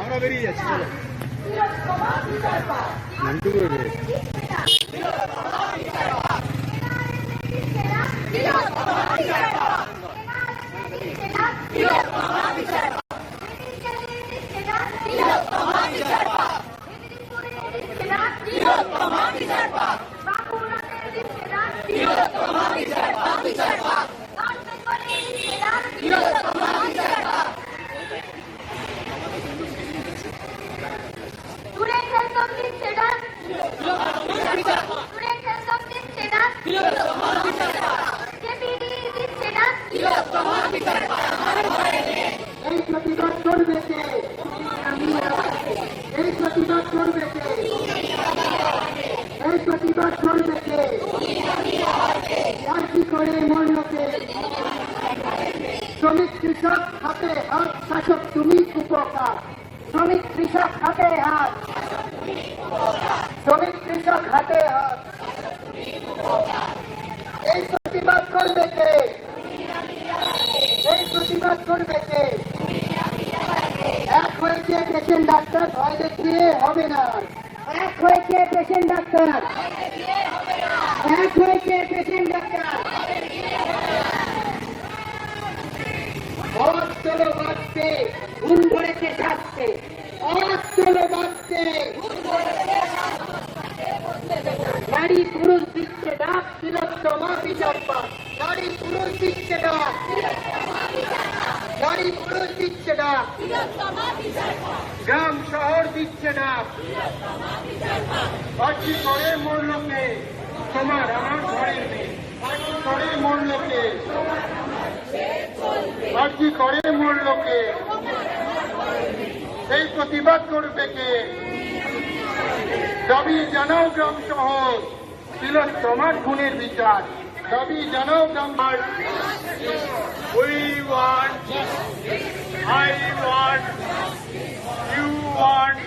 আমরা বেরিয়ে যাচ্ছি, চলো নামটু করে প্রতিবাদ করবে কে? আর কি করে মূল্যকে শ্রমিক কৃষক হাতে হাত, শাসক তুমি উপকার। শ্রমিক কৃষক হাতে হাত, শ্রমিক কৃষক হাতে হাত। এই প্রতিবাদ করবে কে? এই প্রতিবাদ করবে কে? এক হয়েছে পেশেন্ট ডাক্তার, ভয় দেখিয়ে হবে না। এক হয়েছে পেশেন্ট ডাক্তার, এক হয়েছে পেশেন্ট ডাক্তার। অচলো বাঁচতে, ঘুম ধরেছে সাজতে। অচলো বাঁচতে, নারী পুরুষ দিচ্ছে ডাক, তিলোত্তমা বিচার পাক। নারী পুরুষ দিচ্ছে ডাক, নারী পুরুষ দিচ্ছে ডাক, গ্রাম শহর দিচ্ছে ডাক। বাকি করে মরলকে তোমার আমার ঘরের মেয়ে, বাকি করে মরলকে, বাকি করে মরলকে। এই প্রতিবাদ করবে কে? দাবি জানাও গ্রাম শহর, তিলোত্তমার খুনের বিচার। দাবি জানাও গ্রাম। We want, I want, you want.